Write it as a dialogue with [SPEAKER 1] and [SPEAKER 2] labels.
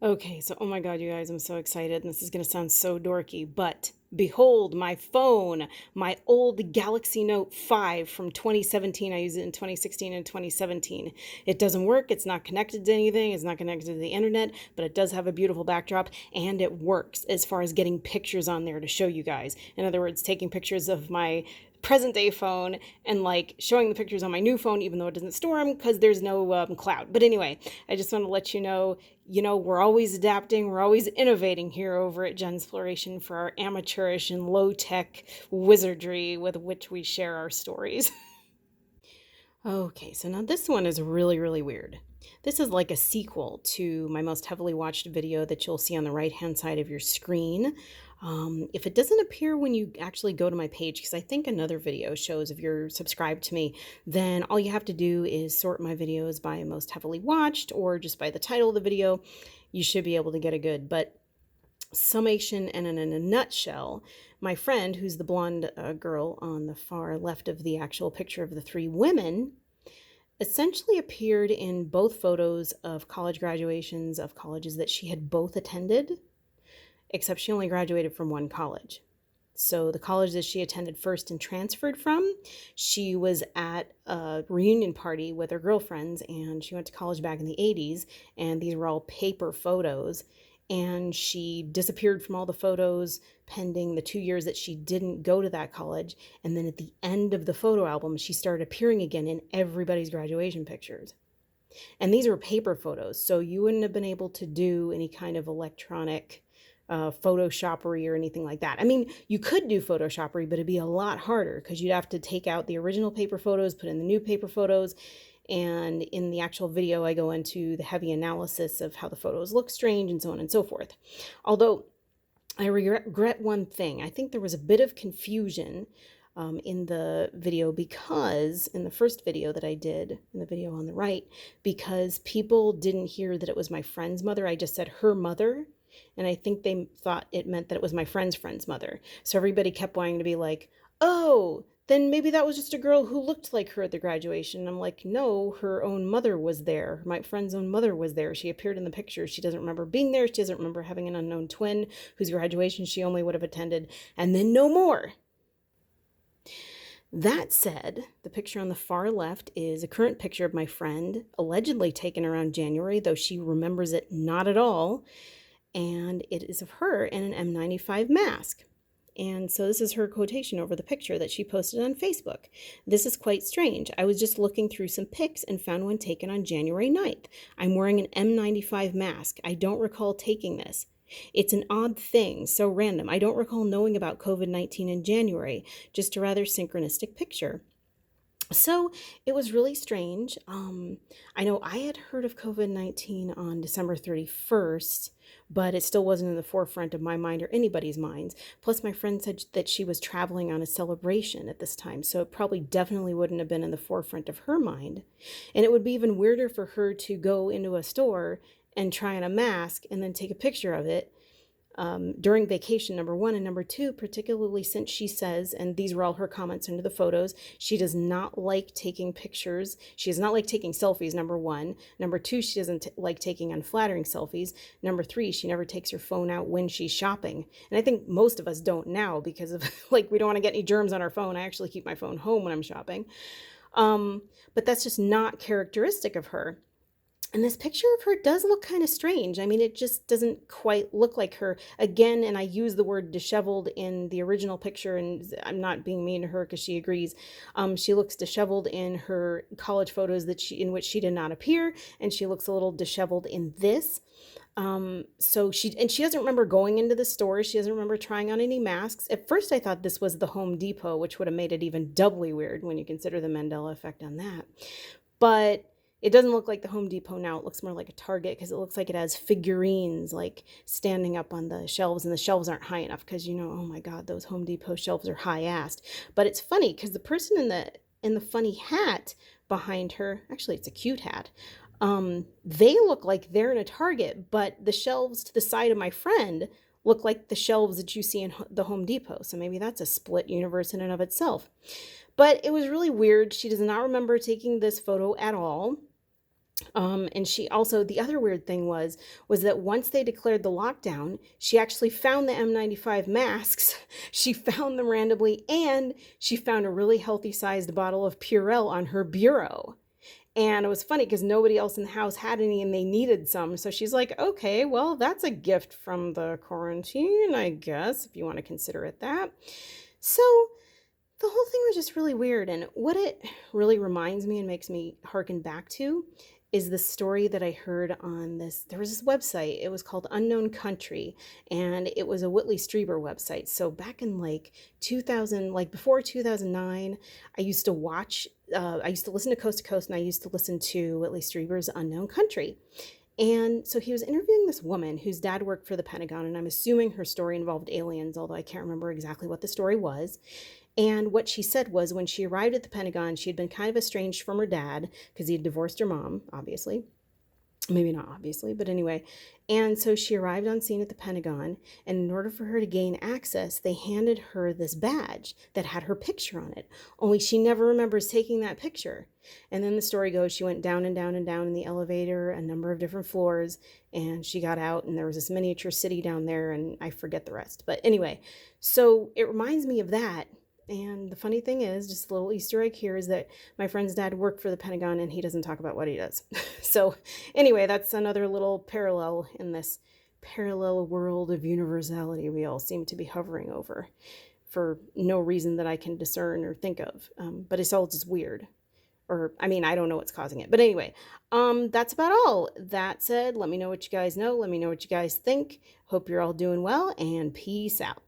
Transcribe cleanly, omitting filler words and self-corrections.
[SPEAKER 1] Okay, so oh my God, you guys, I'm so excited, and this is going to sound so dorky, but behold, my phone, my old Galaxy Note 5 from 2017. I used it in 2016 and 2017. It doesn't work, it's not connected to anything, it's not connected to the internet, but it does have a beautiful backdrop, and it works as far as getting pictures on there to show you guys. In other words, taking pictures of my present day phone and like showing the pictures on my new phone, even though it doesn't store them because there's no cloud. But anyway, I just want to let you know, we're always adapting, we're always innovating here over at Gensploration for our amateurish and low tech wizardry with which we share our stories. Okay, so now this one is really, really weird. This is like a sequel to my most heavily watched video that you'll see on the right hand side of your screen. If it doesn't appear when you actually go to my page, because I think another video shows if you're subscribed to me, then all you have to do is sort my videos by most heavily watched or just by the title of the video. You should be able to get a good summation. And in a nutshell, my friend, who's the blonde girl on the far left of the actual picture of the three women, essentially appeared in both photos of college graduations of colleges that she had both attended, except she only graduated from one college. So the college that she attended first and transferred from, she was at a reunion party with her girlfriends, and she went to college back in the 80s, and these were all paper photos. And she disappeared from all the photos pending the 2 years that she didn't go to that college. And then at the end of the photo album, she started appearing again in everybody's graduation pictures. And these were paper photos, so you wouldn't have been able to do any kind of electronic Photoshoppery or anything like that. I mean, you could do Photoshoppery, but it'd be a lot harder because you'd have to take out the original paper photos, put in the new paper photos. And in the actual video, I go into the heavy analysis of how the photos look strange and so on and so forth. Although I regret one thing. I think there was a bit of confusion in the video, because in the first video that I did, in the video on the right, because people didn't hear that it was my friend's mother. I just said her mother. And I think they thought it meant that it was my friend's mother. So everybody kept wanting to be like, oh, then maybe that was just a girl who looked like her at the graduation. And I'm like, no, her own mother was there. My friend's own mother was there. She appeared in the picture. She doesn't remember being there. She doesn't remember having an unknown twin whose graduation she only would have attended, and then no more. That said, the picture on the far left is a current picture of my friend, allegedly taken around January, though she remembers it not at all. And it is of her in an M95 mask. And so this is her quotation over the picture that she posted on Facebook. This is quite strange. I was just looking through some pics and found one taken on January 9th. I'm wearing an M95 mask. I don't recall taking this. It's an odd thing, so random. I don't recall knowing about COVID-19 in January, just a rather synchronistic picture. So it was really strange. I know I had heard of COVID-19 on December 31st, but it still wasn't in the forefront of my mind or anybody's minds. Plus, my friend said that she was traveling on a celebration at this time, so it probably definitely wouldn't have been in the forefront of her mind. And it would be even weirder for her to go into a store and try on a mask and then take a picture of it during vacation, number one. And number two, particularly since she says, and these were all her comments under the photos, she does not like taking pictures. She does not like taking selfies, number one. Number two, she doesn't like taking unflattering selfies. Number three, she never takes her phone out when she's shopping. And I think most of us don't now because of like, we don't want to get any germs on our phone. I actually keep my phone home when I'm shopping. But that's just not characteristic of her. And this picture of her does look kind of strange. I mean, it just doesn't quite look like her. Again, and I use the word disheveled in the original picture, and I'm not being mean to her because she agrees. She looks disheveled in her college photos in which she did not appear, and she looks a little disheveled in this. So she doesn't remember going into the store. She doesn't remember trying on any masks. At first, I thought this was the Home Depot, which would have made it even doubly weird when you consider the Mandela effect on that. But it doesn't look like the Home Depot now. It looks more like a Target because it looks like it has figurines like standing up on the shelves, and the shelves aren't high enough because, you know, oh my God, those Home Depot shelves are high-assed. But it's funny because the person in the funny hat behind her, actually it's a cute hat, they look like they're in a Target, but the shelves to the side of my friend look like the shelves that you see in the Home Depot. So maybe that's a split universe in and of itself. But it was really weird. She does not remember taking this photo at all. And she also, the other weird thing was that once they declared the lockdown, she actually found the N95 masks. She found them randomly, and she found a really healthy sized bottle of Purell on her bureau. And it was funny because nobody else in the house had any and they needed some. So she's like, okay, well, that's a gift from the quarantine, I guess, if you want to consider it that. So the whole thing was just really weird. And what it really reminds me and makes me harken back to is the story that I heard on this. There was this website, it was called Unknown Country, and it was a Whitley Strieber website. So back in like 2000, like before 2009, I used to watch, I used to listen to Coast, and I used to listen to Whitley Strieber's Unknown Country. And so he was interviewing this woman whose dad worked for the Pentagon, and I'm assuming her story involved aliens, although I can't remember exactly what the story was. And what she said was when she arrived at the Pentagon, she had been kind of estranged from her dad because he had divorced her mom, obviously. Maybe not obviously, but anyway. And so she arrived on scene at the Pentagon, and in order for her to gain access, they handed her this badge that had her picture on it. Only she never remembers taking that picture. And then the story goes she went down and down and down in the elevator, a number of different floors, and she got out, and there was this miniature city down there, and I forget the rest. But anyway, so it reminds me of that. And the funny thing is, just a little Easter egg here, is that my friend's dad worked for the Pentagon and he doesn't talk about what he does. So anyway, that's another little parallel in this parallel world of universality we all seem to be hovering over for no reason that I can discern or think of. But it's all just weird. Or, I mean, I don't know what's causing it. But anyway, that's about all. That said, let me know what you guys know. Let me know what you guys think. Hope you're all doing well, and peace out.